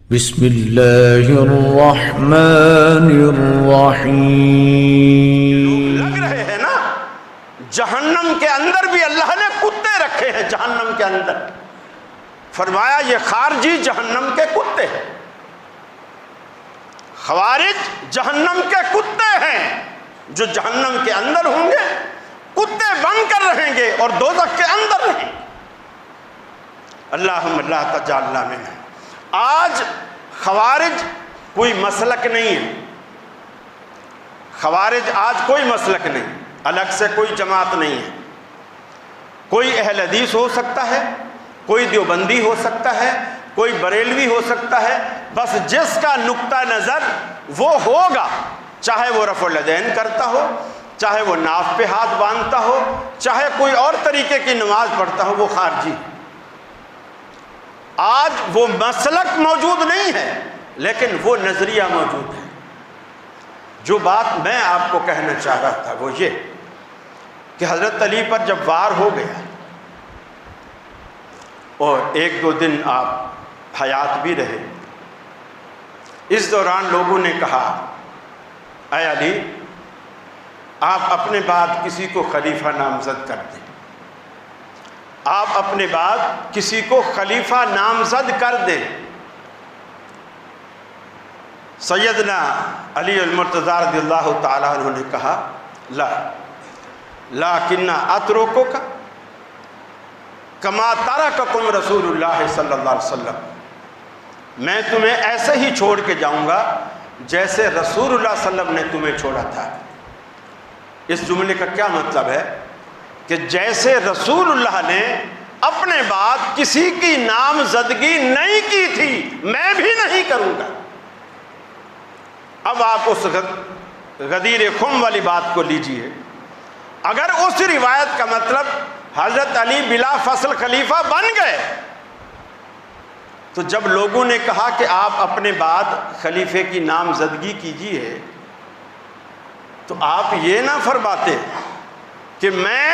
بسم اللہ الرحمن الرحیم۔ لگ رہے ہیں نا جہنم کے اندر بھی اللہ نے کتے رکھے ہیں، جہنم کے اندر فرمایا یہ خارجی جہنم کے کتے ہیں، خوارج جہنم کے کتے ہیں جو جہنم کے اندر ہوں گے، کتے بن کر رہیں گے اور دوزخ کے اندر رہیں گے۔ اللہم لا تجعلنا منہم۔ آج خوارج کوئی مسلک نہیں ہے، خوارج آج کوئی مسلک نہیں، الگ سے کوئی جماعت نہیں ہے، کوئی اہل حدیث ہو سکتا ہے، کوئی دیوبندی ہو سکتا ہے، کوئی بریلوی ہو سکتا ہے، بس جس کا نقطہ نظر وہ ہوگا، چاہے وہ رفع الیدین کرتا ہو، چاہے وہ ناف پہ ہاتھ باندھتا ہو، چاہے کوئی اور طریقے کی نماز پڑھتا ہو، وہ خارجی۔ آج وہ مسلک موجود نہیں ہے لیکن وہ نظریہ موجود ہے۔ جو بات میں آپ کو کہنا چاہ رہا تھا وہ یہ کہ حضرت علی پر جب وار ہو گیا اور ایک دو دن آپ حیات بھی رہے، اس دوران لوگوں نے کہا اے علی آپ اپنے بعد کسی کو خلیفہ نامزد کر دیں، آپ اپنے بعد کسی کو خلیفہ نامزد کر دیں۔ سیدنا علی المرتضی رضی اللہ تعالیٰ عنہ نے کہا لیکن اترکک کما ترککم رسول اللہ صلی اللہ علیہ وسلم، میں تمہیں ایسے ہی چھوڑ کے جاؤں گا جیسے رسول اللہ صلی اللہ علیہ وسلم نے تمہیں چھوڑا تھا۔ اس جملے کا کیا مطلب ہے کہ جیسے رسول اللہ نے اپنے بعد کسی کی نامزدگی نہیں کی تھی میں بھی نہیں کروں گا۔ اب آپ اس غدیر خم والی بات کو لیجئے، اگر اس روایت کا مطلب حضرت علی بلا فصل خلیفہ بن گئے تو جب لوگوں نے کہا کہ آپ اپنے بعد خلیفے کی نامزدگی کیجئے تو آپ یہ نہ فرماتے کہ میں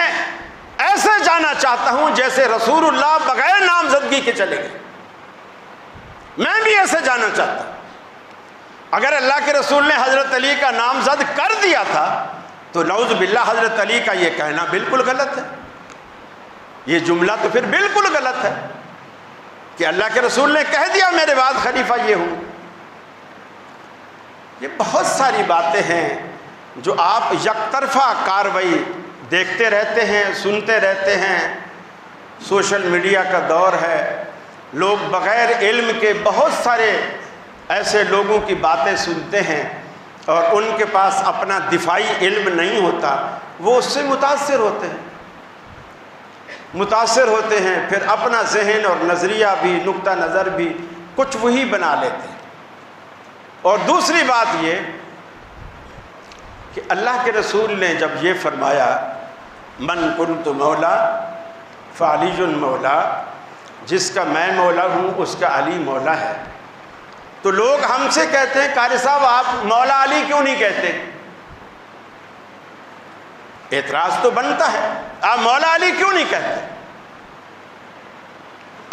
ایسے جانا چاہتا ہوں جیسے رسول اللہ بغیر نامزدگی کے چلے گئے، میں بھی ایسے جانا چاہتا ہوں۔ اگر اللہ کے رسول نے حضرت علی کا نامزد کر دیا تھا تو نعوذ باللہ حضرت علی کا یہ کہنا بالکل غلط ہے، یہ جملہ تو پھر بالکل غلط ہے کہ اللہ کے رسول نے کہہ دیا میرے بعد خلیفہ یہ ہوں۔ یہ بہت ساری باتیں ہیں جو آپ یک طرفہ کارروائی دیکھتے رہتے ہیں، سنتے رہتے ہیں۔ سوشل میڈیا کا دور ہے، لوگ بغیر علم کے بہت سارے ایسے لوگوں کی باتیں سنتے ہیں اور ان کے پاس اپنا دفاعی علم نہیں ہوتا، وہ اس سے متاثر ہوتے ہیں، پھر اپنا ذہن اور نظریہ بھی، نقطہ نظر بھی کچھ وہی بنا لیتے ہیں۔ اور دوسری بات یہ کہ اللہ کے رسول نے جب یہ فرمایا من کنت مولا فعلی مولا، جس کا میں مولا ہوں اس کا علی مولا ہے، تو لوگ ہم سے کہتے ہیں قاری صاحب آپ مولا علی کیوں نہیں کہتے؟ اعتراض تو بنتا ہے آپ مولا علی کیوں نہیں کہتے؟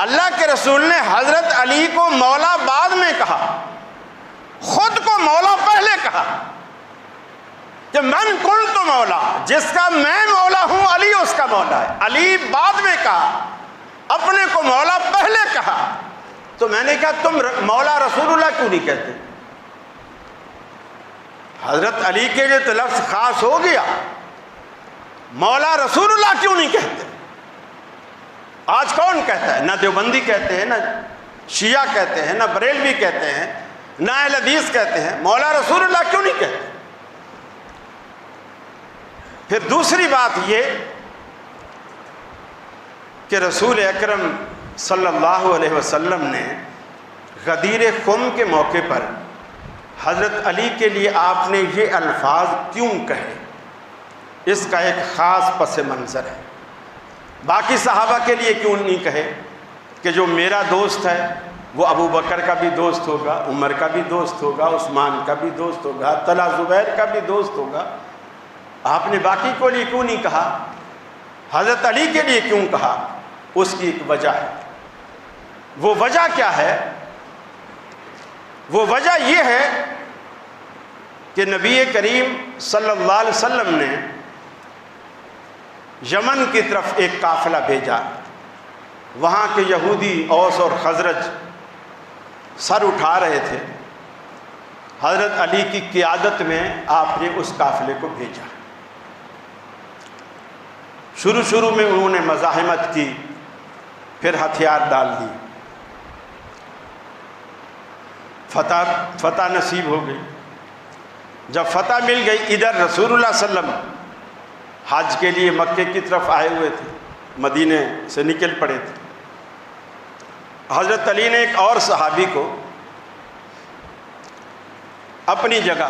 اللہ کے رسول نے حضرت علی کو مولا بعد میں کہا، خود کو مولا پہلے کہا کہ من کنت مولا، جس کا میں مولا ہوں علی اس کا مولا ہے۔ علی بعد میں کہا، اپنے کو مولا پہلے کہا۔ تو میں نے کہا تم مولا رسول اللہ کیوں نہیں کہتے؟ حضرت علی کے لیے تو لفظ خاص ہو گیا، مولا رسول اللہ کیوں نہیں کہتے؟ آج کون کہتا ہے؟ نہ دیوبندی کہتے ہیں، نہ شیعہ کہتے ہیں، نہ بریلوی کہتے ہیں، نہ اہل حدیث کہتے ہیں، مولا رسول اللہ کیوں نہیں کہتے؟ پھر دوسری بات یہ کہ رسول اکرم صلی اللہ علیہ وسلم نے غدیر خم کے موقع پر حضرت علی کے لیے آپ نے یہ الفاظ کیوں کہے، اس کا ایک خاص پس منظر ہے۔ باقی صحابہ کے لیے کیوں نہیں کہے کہ جو میرا دوست ہے وہ ابو بکر کا بھی دوست ہوگا، عمر کا بھی دوست ہوگا، عثمان کا بھی دوست ہوگا، طلحہ زبیر کا بھی دوست ہوگا، آپ نے باقی کو لیے کیوں نہیں کہا؟ حضرت علی کے لیے کیوں کہا؟ اس کی ایک وجہ ہے۔ وہ وجہ کیا ہے وہ وجہ یہ ہے کہ نبی کریم صلی اللہ علیہ وسلم نے یمن کی طرف ایک قافلہ بھیجا. وہاں کے یہودی اوس اور خزرج سر اٹھا رہے تھے. حضرت علی کی قیادت میں آپ نے اس قافلے کو بھیجا. شروع میں انہوں نے مزاحمت کی، پھر ہتھیار ڈال دی. فتح نصیب ہو گئی. جب فتح مل گئی، ادھر رسول اللہ صلی اللہ علیہ وسلم حج کے لیے مکے کی طرف آئے ہوئے تھے، مدینے سے نکل پڑے تھے. حضرت علی نے ایک اور صحابی کو اپنی جگہ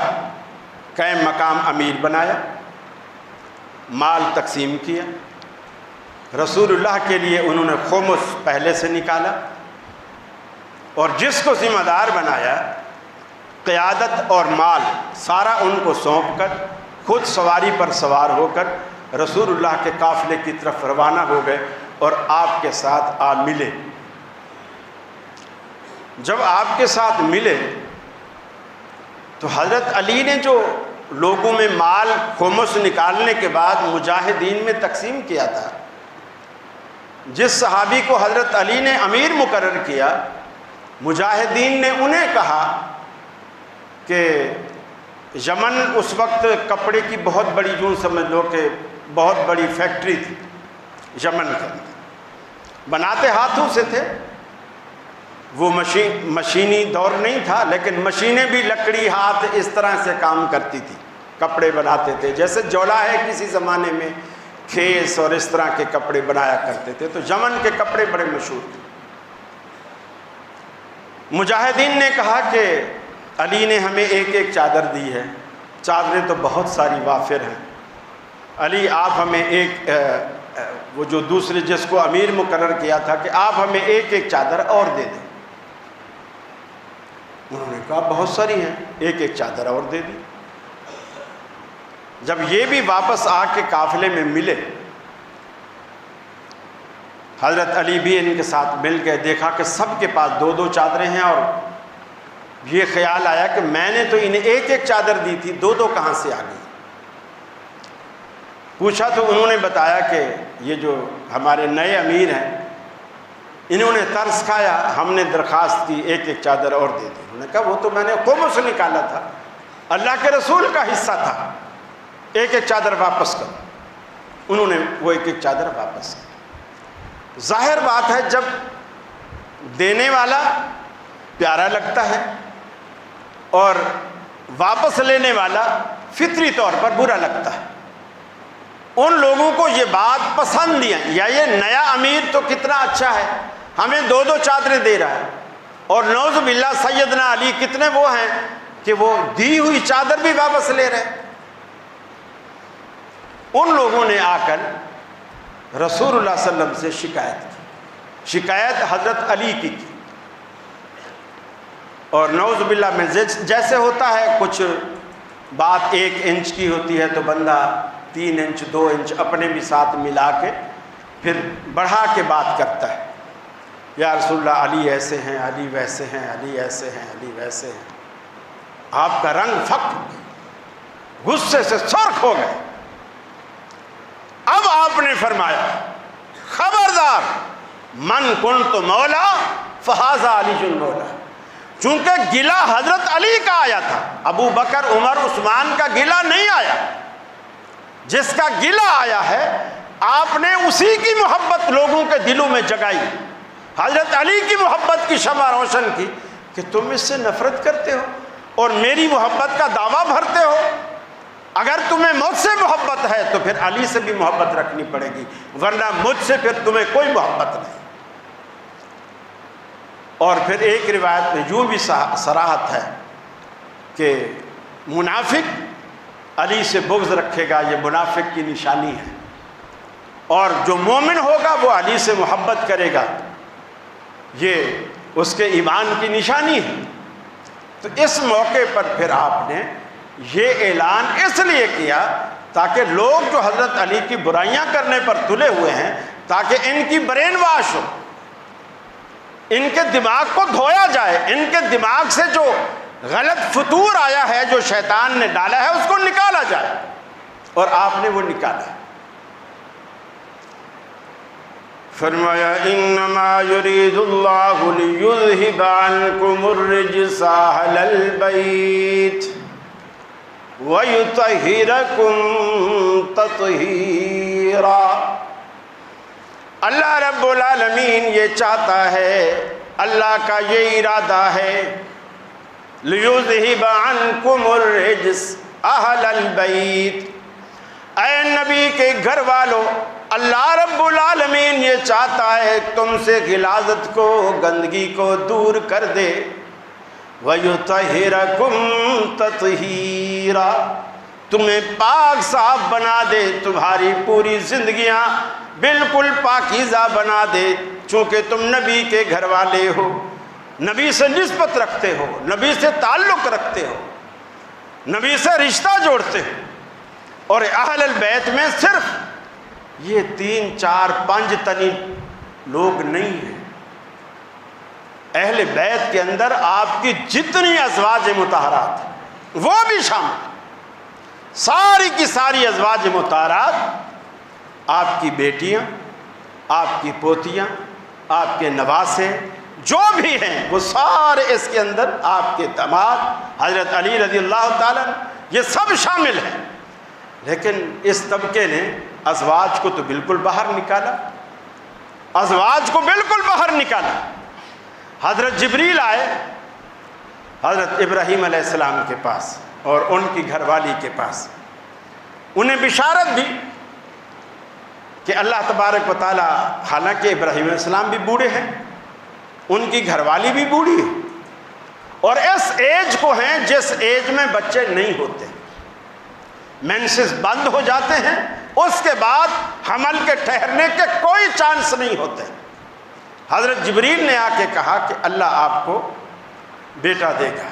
قائم مقام امیر بنایا، مال تقسیم کیا. رسول اللہ کے لیے انہوں نے خمس پہلے سے نکالا، اور جس کو ذمہ دار بنایا، قیادت اور مال سارا ان کو سونپ کر خود سواری پر سوار ہو کر رسول اللہ کے قافلے کی طرف روانہ ہو گئے اور آپ کے ساتھ آ ملے. جب آپ کے ساتھ ملے تو حضرت علی نے جو لوگوں میں مال خمس نکالنے کے بعد مجاہدین میں تقسیم کیا تھا، جس صحابی کو حضرت علی نے امیر مقرر کیا، مجاہدین نے انہیں کہا کہ یمن اس وقت کپڑے کی بہت بڑی، یوں سمجھ لو کہ بہت بڑی فیکٹری تھی یمن کے اندر، بناتے ہاتھوں سے تھے. وہ مشینی دور نہیں تھا، لیکن مشینیں بھی لکڑی ہاتھ اس طرح سے کام کرتی تھی، کپڑے بناتے تھے. جیسے جولا ہے کسی زمانے میں کھیس اور اس طرح کے کپڑے بنایا کرتے تھے. تو یمن کے کپڑے بڑے مشہور تھے. مجاہدین نے کہا کہ علی نے ہمیں ایک ایک چادر دی ہے، چادریں تو بہت ساری وافر ہیں. علی آپ ہمیں ایک وہ جو دوسرے جس کو امیر مقرر کیا تھا کہ آپ ہمیں ایک ایک چادر اور دے دیں. انہوں نے کہا بہت ساری ہیں، ایک ایک چادر اور دے دی. جب یہ بھی واپس آ کے قافلے میں ملے، حضرت علی بھی ان کے ساتھ مل گئے. دیکھا کہ سب کے پاس دو دو چادریں ہیں، اور یہ خیال آیا کہ میں نے تو انہیں ایک ایک چادر دی تھی، دو دو کہاں سے آ گئی. پوچھا تو انہوں نے بتایا کہ یہ جو ہمارے نئے امیر ہیں، انہوں نے ترس کھایا، ہم نے درخواست کی ایک ایک چادر اور دے دی. انہوں نے کہا وہ تو میں نے خمس سے نکالا تھا، اللہ کے رسول کا حصہ تھا، ایک ایک چادر واپس کرو. انہوں نے وہ ایک ایک چادر واپس کی. ظاہر بات ہے جب دینے والا پیارا لگتا ہے اور واپس لینے والا فطری طور پر برا لگتا ہے. ان لوگوں کو یہ بات پسند نہیں ہے، یا یہ نیا امیر تو کتنا اچھا ہے، ہمیں دو دو چادریں دے رہا ہے. اور نعوذ باللہ سیدنا علی کتنے وہ ہیں کہ وہ دی ہوئی چادر بھی واپس لے رہے ہیں. ان لوگوں نے آ کر رسول اللہ صلی اللہ علیہ وسلم سے شکایت حضرت علی کی. اور نعوذ باللہ میں جیسے ہوتا ہے، کچھ بات 1 انچ کی ہوتی ہے تو بندہ 3 انچ 2 انچ اپنے بھی ساتھ ملا کے پھر بڑھا کے بات کرتا ہے. یا رسول اللہ علی ایسے ہیں، علی ویسے ہیں، علی ایسے ہیں، علی ویسے ہیں. آپ کا رنگ پھک، غصے سے سرخ ہو گئے. اب آپ نے فرمایا خبردار، من کنت مولا فہذا علی المولا. چونکہ گلہ حضرت علی کا آیا تھا، ابو بکر عمر عثمان کا گلہ نہیں آیا. جس کا گلہ آیا ہے آپ نے اسی کی محبت لوگوں کے دلوں میں جگائی، حضرت علی کی محبت کی شمع روشن کی کہ تم اس سے نفرت کرتے ہو اور میری محبت کا دعویٰ بھرتے ہو. اگر تمہیں مجھ سے محبت ہے تو پھر علی سے بھی محبت رکھنی پڑے گی، ورنہ مجھ سے پھر تمہیں کوئی محبت نہیں. اور پھر ایک روایت میں یوں بھی صراحت ہے کہ منافق علی سے بغض رکھے گا، یہ منافق کی نشانی ہے. اور جو مومن ہوگا وہ علی سے محبت کرے گا، یہ اس کے ایمان کی نشانی ہے. تو اس موقع پر پھر آپ نے یہ اعلان اس لیے کیا تاکہ لوگ جو حضرت علی کی برائیاں کرنے پر تلے ہوئے ہیں، تاکہ ان کی برین واش ہو. ان کے دماغ کو دھویا جائے، ان کے دماغ سے جو غلط فطور آیا ہے، جو شیطان نے ڈالا ہے، اس کو نکالا جائے، اور آپ نے وہ نکالا۔ فرمایا انما یرید اللہ لیذہب عنکم الرجس اہل البیت ویطہرکم تطہیرا۔ اللہ رب العالمین یہ چاہتا ہے، اللہ کا یہ ارادہ ہے، لیذہب عنکم الرجس اہل البیت، اے نبی کے گھر والوں، اللہ رب العالمین یہ چاہتا ہے تم سے غلاظت کو، گندگی کو دور کر دے، وَيُطَهِّرَكُمْ تَطْهِيرًا، تمہیں پاک صاف بنا دے، تمہاری پوری زندگیاں بالکل پاکیزہ بنا دے، چونکہ تم نبی کے گھر والے ہو، نبی سے نسبت رکھتے ہو، نبی سے تعلق رکھتے ہو، نبی سے رشتہ جوڑتے ہو۔ اور اہل البیت میں صرف یہ 3 4 5 تنی لوگ نہیں ہیں، اہل بیت کے اندر آپ کی جتنی ازواج مطہرات ہیں وہ بھی شامل، ساری کی ساری ازواج مطہرات، آپ کی بیٹیاں، آپ کی پوتیاں، آپ کے نواسے جو بھی ہیں، وہ سارے اس کے اندر، آپ کے داماد حضرت علی رضی اللہ تعالیٰ، یہ سب شامل ہیں۔ لیکن اس طبقے نے ازواج کو تو بالکل باہر نکالا، ازواج کو بالکل باہر نکالا۔ حضرت جبریل آئے حضرت ابراہیم علیہ السلام کے پاس اور ان کی گھر والی کے پاس، انہیں بشارت دی کہ اللہ تبارک و تعالی، حالانکہ ابراہیم علیہ السلام بھی بوڑھے ہیں، ان کی گھر والی بھی بوڑھی ہے، اور اس ایج کو ہیں جس ایج میں بچے نہیں ہوتے، مینسز بند ہو جاتے ہیں، اس کے بعد حمل کے ٹھہرنے کے کوئی چانس نہیں ہوتے۔ حضرت جبریل نے آ کے کہا کہ اللہ آپ کو بیٹا دے گا،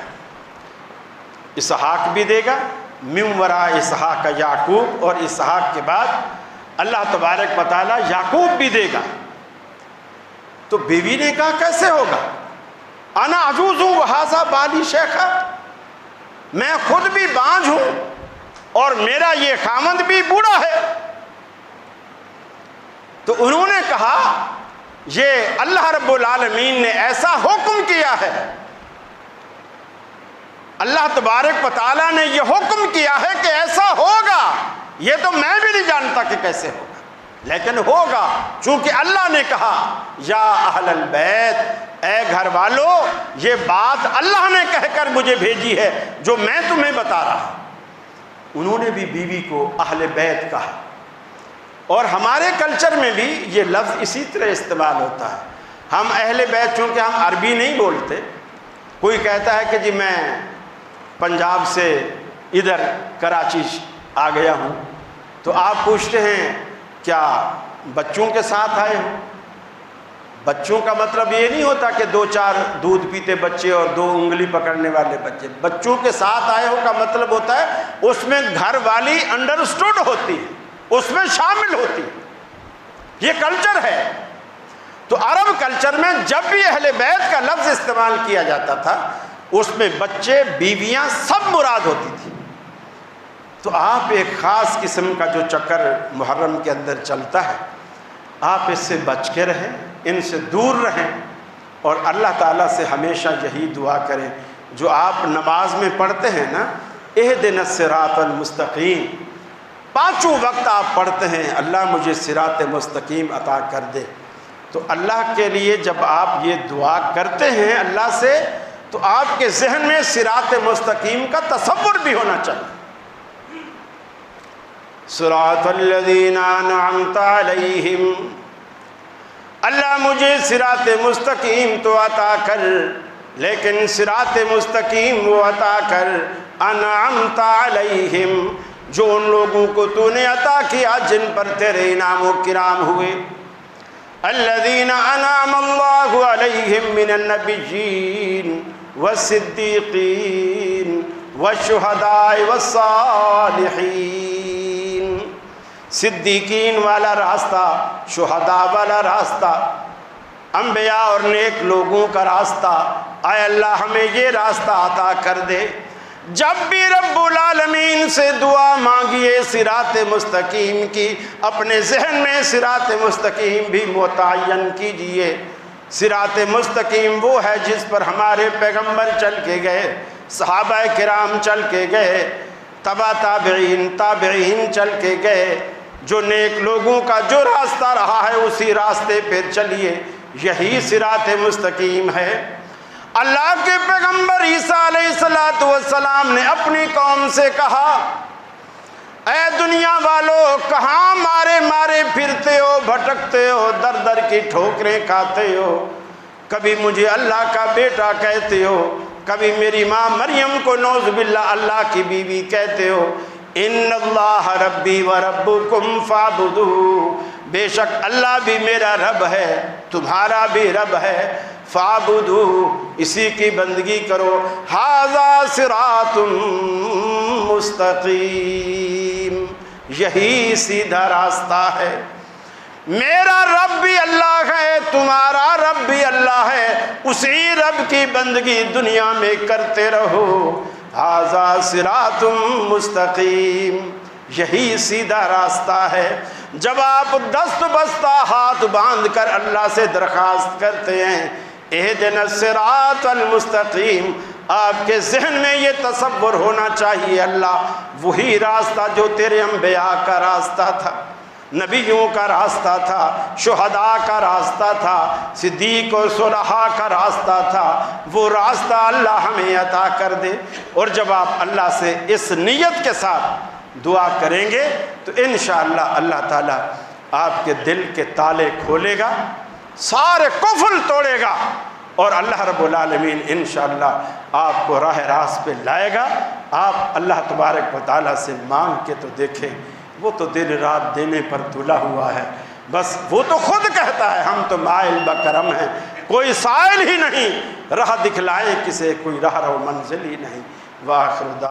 اسحاق بھی دے گا، من وراء اسحاق یعقوب، اور اسحاق کے بعد اللہ تبارک و تعالیٰ یعقوب بھی دے گا۔ تو بیوی نے کہا کیسے ہوگا؟ انا عجوز ہوں وہذا بالی شیخا، میں خود بھی بانجھ ہوں اور میرا یہ خامند بھی بوڑھا ہے۔ تو انہوں نے کہا یہ اللہ رب العالمین نے ایسا حکم کیا ہے، اللہ تبارک و تعالیٰ نے یہ حکم کیا ہے کہ ایسا ہوگا، یہ تو میں بھی نہیں جانتا کہ کیسے ہوگا، لیکن ہوگا، چونکہ اللہ نے کہا یا اہل البیت، اے گھر والو، یہ بات اللہ نے کہہ کر مجھے بھیجی ہے جو میں تمہیں بتا رہا ہوں۔ انہوں نے بھی بیوی کو اہل بیت کہا، اور ہمارے کلچر میں بھی یہ لفظ اسی طرح استعمال ہوتا ہے۔ ہم اہل بیت، چونکہ ہم عربی نہیں بولتے، کوئی کہتا ہے کہ جی میں پنجاب سے ادھر کراچی آ گیا ہوں، تو آپ پوچھتے ہیں کیا بچوں کے ساتھ آئے ہو؟ بچوں کا مطلب یہ نہیں ہوتا کہ 2 4 دودھ پیتے بچے اور 2 انگلی پکڑنے والے بچے، بچوں کے ساتھ آئے ہو کا مطلب ہوتا ہے اس میں گھر والی انڈرسٹوڈ ہوتی ہے، اس میں شامل ہوتی ہے، یہ کلچر ہے۔ تو عرب کلچر میں جب بھی اہل بیت کا لفظ استعمال کیا جاتا تھا، اس میں بچے، بیویاں سب مراد ہوتی تھی۔ تو آپ ایک خاص قسم کا جو چکر محرم کے اندر چلتا ہے، آپ اس سے بچ کے رہیں، ان سے دور رہیں، اور اللہ تعالیٰ سے ہمیشہ یہی دعا کریں جو آپ نماز میں پڑھتے ہیں نا، اہدنا الصراط المستقیم، 5 وقت آپ پڑھتے ہیں اللہ مجھے صراط مستقیم عطا کر دے۔ تو اللہ کے لیے جب آپ یہ دعا کرتے ہیں اللہ سے، تو آپ کے ذہن میں صراط مستقیم کا تصور بھی ہونا چاہیے۔ صراط الذین انعمت علیہم، اللہ مجھے صراط مستقیم تو عطا کر، لیکن صراط مستقیم وہ عطا کر انعمت علیہم، جو ان لوگوں کو تو نے عطا کیا جن پر تیرے انعام و کرام ہوئے۔ الذین انعم اللہ علیہم من النبیین والصدیقین والشہداء والصالحین، صدیقین والا راستہ، شہداء والا راستہ، انبیاء اور نیک لوگوں کا راستہ، اے اللہ ہمیں یہ راستہ عطا کر دے۔ جب بھی رب العالمین سے دعا مانگیے صراط مستقیم کی، اپنے ذہن میں صراط مستقیم بھی متعین کیجئے۔ صراط مستقیم وہ ہے جس پر ہمارے پیغمبر چل کے گئے، صحابہ کرام چل کے گئے، تبع تابعین چل کے گئے۔ جو نیک لوگوں کا جو راستہ رہا ہے اسی راستے پہ چلیے، یہی صراط مستقیم ہے۔ اللہ کے پیغمبر عیسیٰ علیہ السلام نے اپنی قوم سے کہا، اے دنیا والو، کہاں مارے مارے پھرتے ہو، بھٹکتے ہو، در در کی ٹھوکریں کھاتے ہو، کبھی مجھے اللہ کا بیٹا کہتے ہو، کبھی میری ماں مریم کو نعوذ باللہ اللہ کی بیوی کہتے ہو۔ ان اللہ ربی و ربکم فاعبدوہ، بے شک اللہ بھی میرا رب ہے، تمہارا بھی رب ہے، فاعبدوہ، اسی کی بندگی کرو۔ ھذا صراط مستقیم، یہی سیدھا راستہ ہے۔ میرا رب بھی اللہ ہے، تمہارا رب بھی اللہ ہے، اسی رب کی بندگی دنیا میں کرتے رہو۔ ھذا صراط مستقیم، یہی سیدھا راستہ ہے۔ جب آپ دست بستہ ہاتھ باندھ کر اللہ سے درخواست کرتے ہیں اہدنا الصراط المستقیم، آپ کے ذہن میں یہ تصور ہونا چاہیے اللہ وہی راستہ جو تیرے انبیاء کا راستہ تھا، نبیوں کا راستہ تھا، شہداء کا راستہ تھا، صدیق و صلحاء کا راستہ تھا، وہ راستہ اللہ ہمیں عطا کر دے۔ اور جب آپ اللہ سے اس نیت کے ساتھ دعا کریں گے تو انشاءاللہ اللہ تعالیٰ آپ کے دل کے تالے کھولے گا، سارے قفل توڑے گا، اور اللہ رب العالمین انشاءاللہ آپ کو راہ راست پہ لائے گا۔ آپ اللہ تبارک و تعالیٰ سے مانگ کے تو دیکھیں، وہ تو دن رات دینے پر تلا ہوا ہے، بس وہ تو خود کہتا ہے ہم تو مائل بکرم ہیں، کوئی سائل ہی نہیں، راہ دکھلائے کسے کوئی راہ رو منزل ہی نہیں۔ وآخر دعوانا